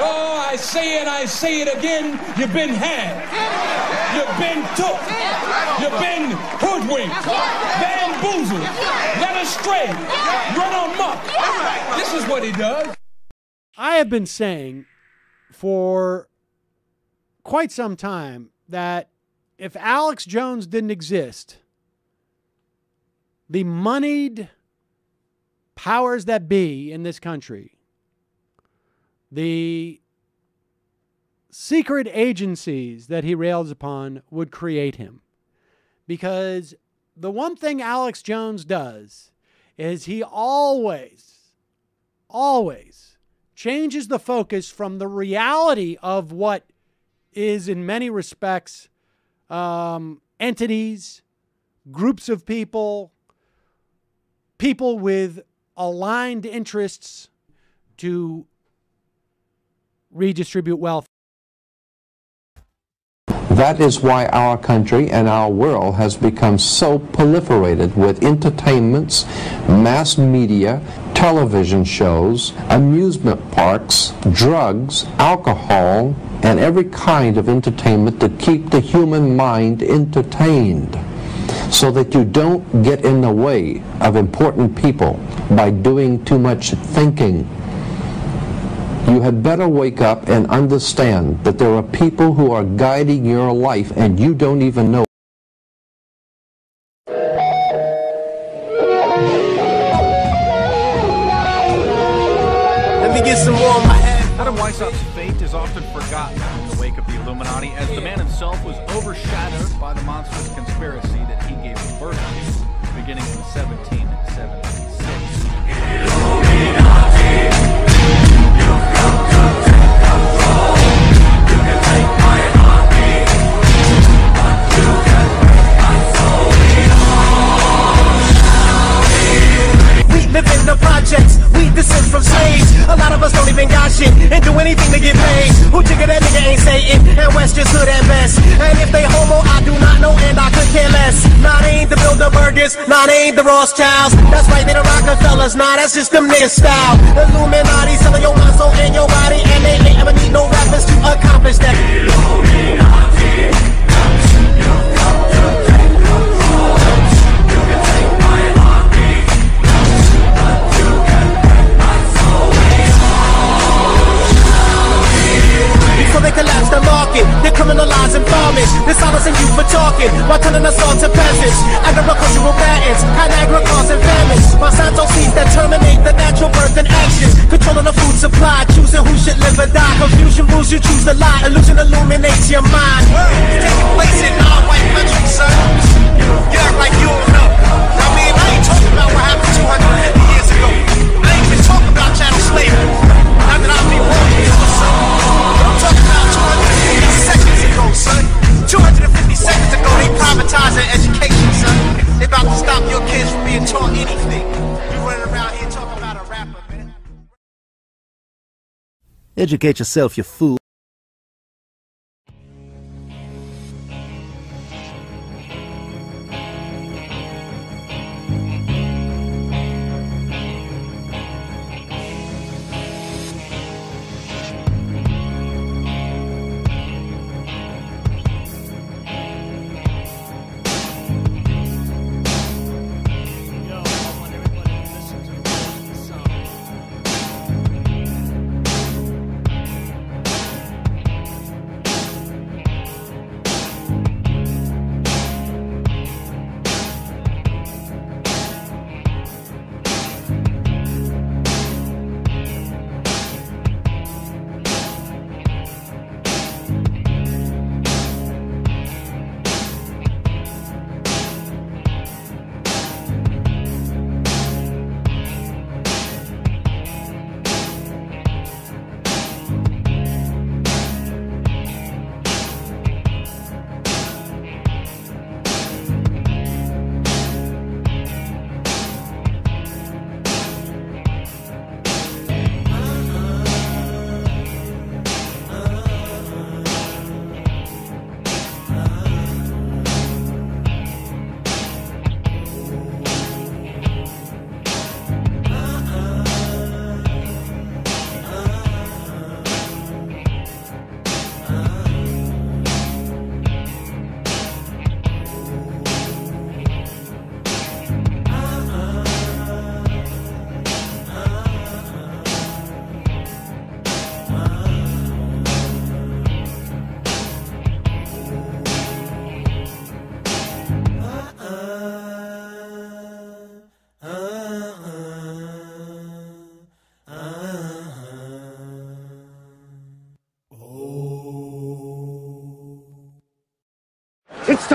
Oh, I say it again. You've been had. You've been took. You've been hoodwinked. Bamboozled. Led astray. Run amok. This is what he does. I have been saying for quite some time that if Alex Jones didn't exist, the moneyed powers that be in this country, the secret agencies that he rails upon, would create him. Because the one thing Alex Jones does is he always changes the focus from the reality of what is in many respects entities, groups of people with aligned interests to redistribute wealth. That is why our country and our world has become so proliferated with entertainments, mass media, television shows, amusement parks, drugs, alcohol, and every kind of entertainment to keep the human mind entertained, so that you don't get in the way of important people by doing too much thinking. You had better wake up and understand that there are people who are guiding your life and you don't even know. Let me get some more on my head. Adam Weishaupt's fate is often forgotten in the wake of the Illuminati, as the man himself was overshadowed by the monstrous conspiracy that he gave birth to, beginning in 1776. Live in the projects, we descend from slaves. A lot of us don't even got shit and do anything to get paid. Who jigger that nigga ain't Satan, and West just hood at best. And if they homo, I do not know and I could care less. Nah, they ain't the Bilderbergers, nah, they ain't the Rothschilds. That's right, they the Rockefellers, nah, that's just them niggas style. Illuminati, selling your mind, soul, and your body, and they ain't ever need no rappers to accomplish that. Illuminati. So they collapse the market, they're criminalizing farming, they're silencing you for talking, while turning us all to peasants. Agricultural patents, Niagara causing famines. Monsanto seeds that terminate the natural birth and action, controlling the food supply, choosing who should live or die. Confusion rules, you choose the lie, illusion illuminates your mind. You're taking place in non-white countries, son. You act like you don't know. I mean, I ain't talking about what happened 250 years ago. I ain't even talking about chattel slavery. Not that I'll be wrong here, son. I'm talking about 250 seconds ago, son. 250 seconds ago, they privatizing education, son. They about to stop your kids from being taught anything. You running around here talking about a rapper, man. Educate yourself, you fool.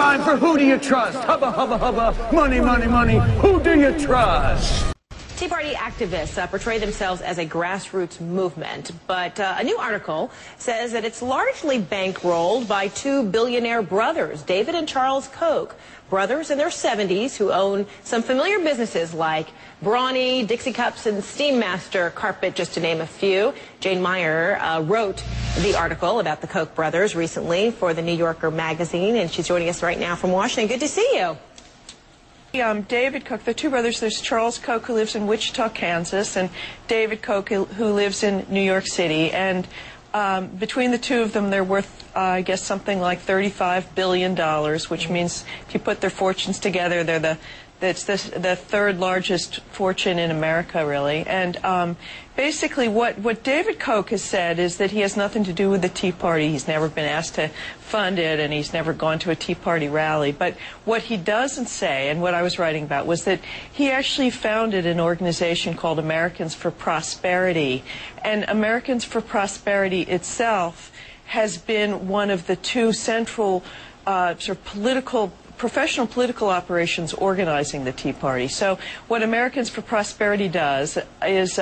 time for Who Do You Trust? Hubba, hubba, hubba, money, money, money. Who do you trust? Tea Party activists portray themselves as a grassroots movement, but a new article says that it's largely bankrolled by two billionaire brothers, David and Charles Koch, brothers in their 70s who own some familiar businesses like Brawny, Dixie Cups, and Steam Master Carpet, just to name a few. Jane Meyer wrote the article about the Koch brothers recently for the New Yorker magazine, and she's joining us right now from Washington. Good to see you. David Koch, the two brothers, there's Charles Koch, who lives in Wichita, Kansas, and David Koch, who lives in New York City. And between the two of them, they're worth, I guess, something like $35 billion, which means if you put their fortunes together, they're the third largest fortune in America, really. And basically what David Koch has said is that he has nothing to do with the Tea Party. He's never been asked to fund it, and he's never gone to a Tea Party rally. But what he doesn't say, and what I was writing about, was that he actually founded an organization called Americans for Prosperity. And Americans for Prosperity itself has been one of the two central sort of professional political operations organizing the Tea Party. So what Americans for Prosperity does is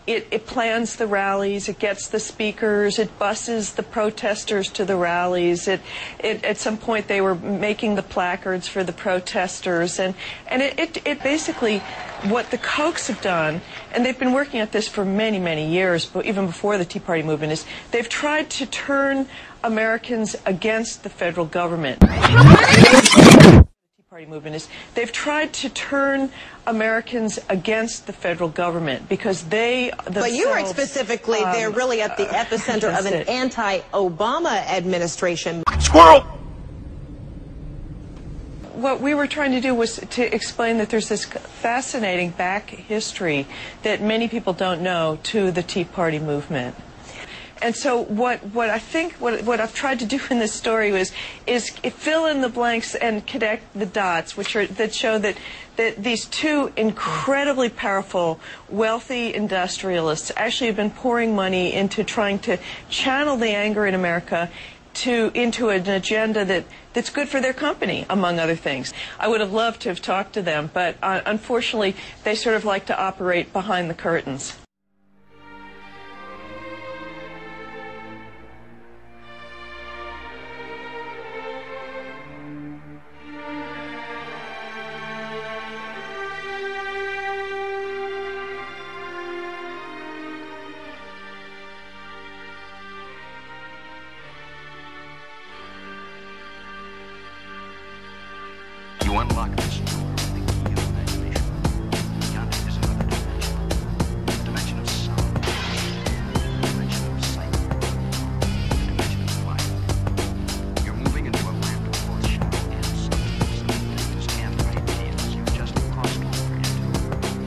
it plans the rallies, it gets the speakers, it buses the protesters to the rallies. At some point they were making the placards for the protesters, and it basically, what the Kochs have done, and they've been working at this for many, many years, but even before the Tea Party movement, is they've tried to turn Americans against the federal government. They've tried to turn Americans against the federal government because they themselves, but you write specifically, they're really at the epicenter of an anti-Obama administration. Squirrel! What we were trying to do was to explain that there's this fascinating back history that many people don't know to the Tea Party movement. And so what I've tried to do in this story is fill in the blanks and connect the dots, that show that these two incredibly powerful, wealthy industrialists actually have been pouring money into trying to channel the anger in America into an agenda that's good for their company, among other things. I would have loved to have talked to them, but unfortunately, they sort of like to operate behind the curtains. You unlock this door with the key of imagination. Beyond it is another dimension. A dimension of sound. A dimension of sight. A dimension of light. You're moving into a land of fortune and substance and ideas. You've just crossed over into twilight.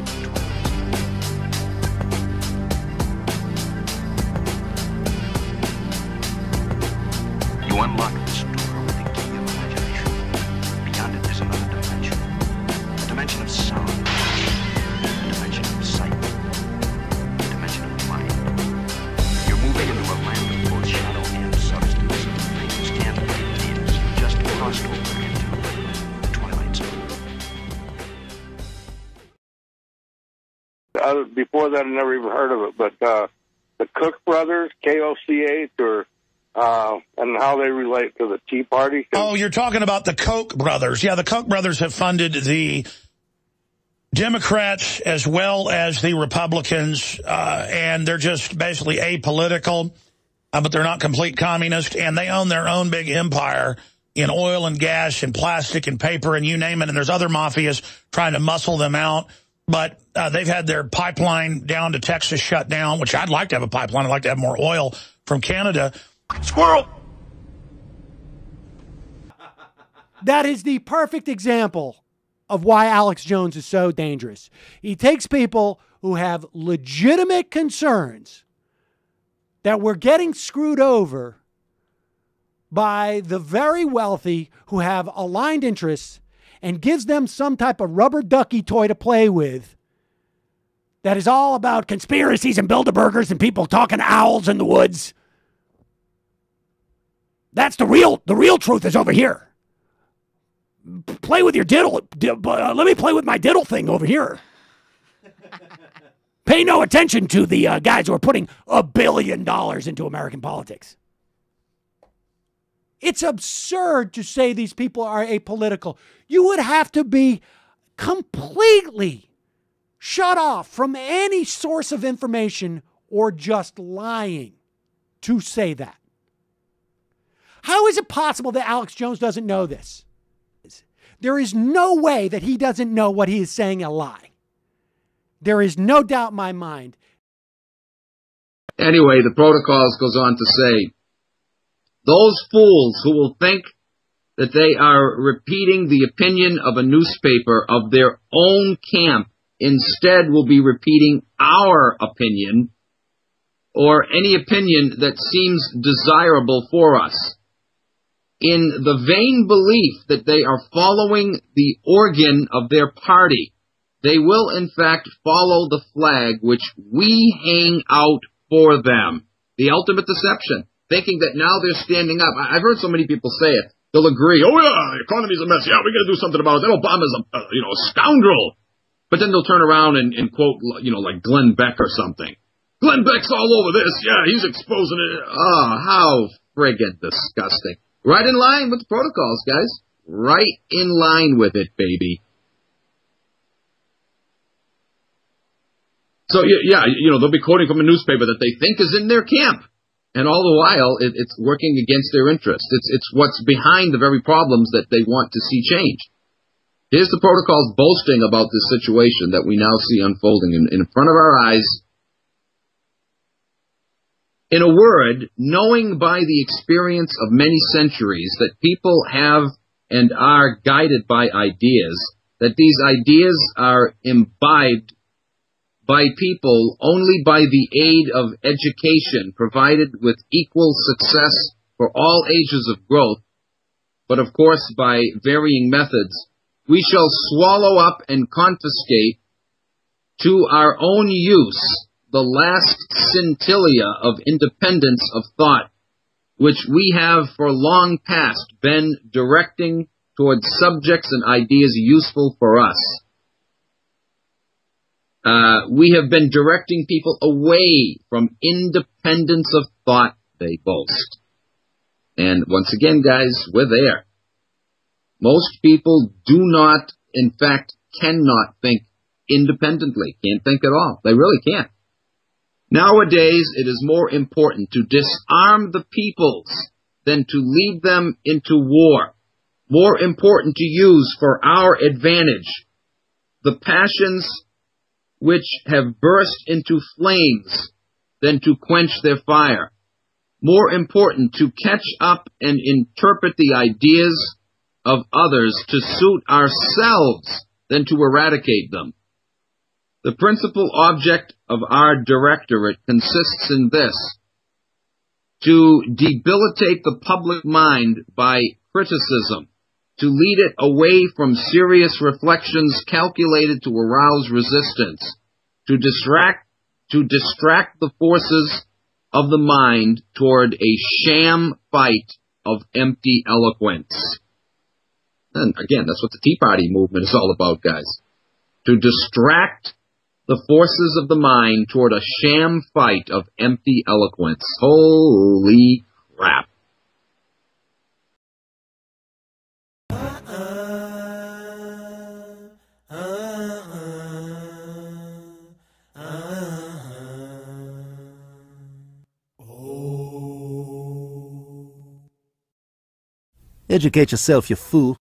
You unlock this door with the key of imagination. Beyond it is another dimension. A dimension of sound. A dimension of sight. A dimension of mind. You're moving into a land of both shadow and substance. Things and ideas. You've just crossed over into the twilight zone. Before that, I never even heard of it, but the Koch brothers, K-O-C-H, and how they relate to the Tea Party. Oh, you're talking about the Koch brothers. Yeah, the Koch brothers have funded the Democrats as well as the Republicans, and they're just basically apolitical, but they're not complete communist, and they own their own big empire in oil and gas and plastic and paper and you name it, and there's other mafias trying to muscle them out. But they've had their pipeline down to Texas shut down, which I'd like to have a pipeline. I'd like to have more oil from Canada. Squirrel! That is the perfect example of why Alex Jones is so dangerous. He takes people who have legitimate concerns that we're getting screwed over by the very wealthy who have aligned interests and gives them some type of rubber ducky toy to play with that is all about conspiracies and Bilderbergers and people talking to owls in the woods. That's the real truth is over here. play with your diddle. Let me play with my diddle thing over here. Pay no attention to the guys who are putting $1 billion into American politics. It's absurd to say these people are apolitical. You would have to be completely shut off from any source of information or just lying to say that. How is it possible that Alex Jones doesn't know this? There is no way that he doesn't know what he is saying a lie. There is no doubt in my mind. Anyway, the Protocols goes on to say, those fools who will think that they are repeating the opinion of a newspaper of their own camp instead will be repeating our opinion or any opinion that seems desirable for us. In the vain belief that they are following the organ of their party, they will in fact follow the flag which we hang out for them. The ultimate deception. Thinking that now they're standing up. I've heard so many people say it. They'll agree, oh yeah, the economy's a mess. Yeah, we got to do something about it. That Obama's a scoundrel. But then they'll turn around and quote, like Glenn Beck or something. Glenn Beck's all over this. Yeah, he's exposing it. Oh, how friggin' disgusting. Right in line with the Protocols, guys. Right in line with it, baby. So, yeah, they'll be quoting from a newspaper that they think is in their camp. And all the while, it's working against their interests. It's what's behind the very problems that they want to see changed. Here's the Protocols boasting about this situation that we now see unfolding in front of our eyes. In a word, knowing by the experience of many centuries that people have and are guided by ideas, that these ideas are imbibed by people only by the aid of education provided with equal success for all ages of growth, but of course by varying methods, we shall swallow up and confiscate to our own use the last scintilla of independence of thought, which we have for long past been directing towards subjects and ideas useful for us. We have been directing people away from independence of thought, they boast. And once again, guys, we're there. Most people do not, in fact, cannot think independently. Can't think at all. They really can't. Nowadays, it is more important to disarm the peoples than to lead them into war. More important to use for our advantage the passions which have burst into flames than to quench their fire. More important to catch up and interpret the ideas of others to suit ourselves than to eradicate them. The principal object of our directorate consists in this: to debilitate the public mind by criticism, to lead it away from serious reflections calculated to arouse resistance, to distract the forces of the mind toward a sham fight of empty eloquence. And again, that's what the Tea Party movement is all about, guys. To distract the forces of the mind toward a sham fight of empty eloquence. Holy crap. Educate yourself, you fool.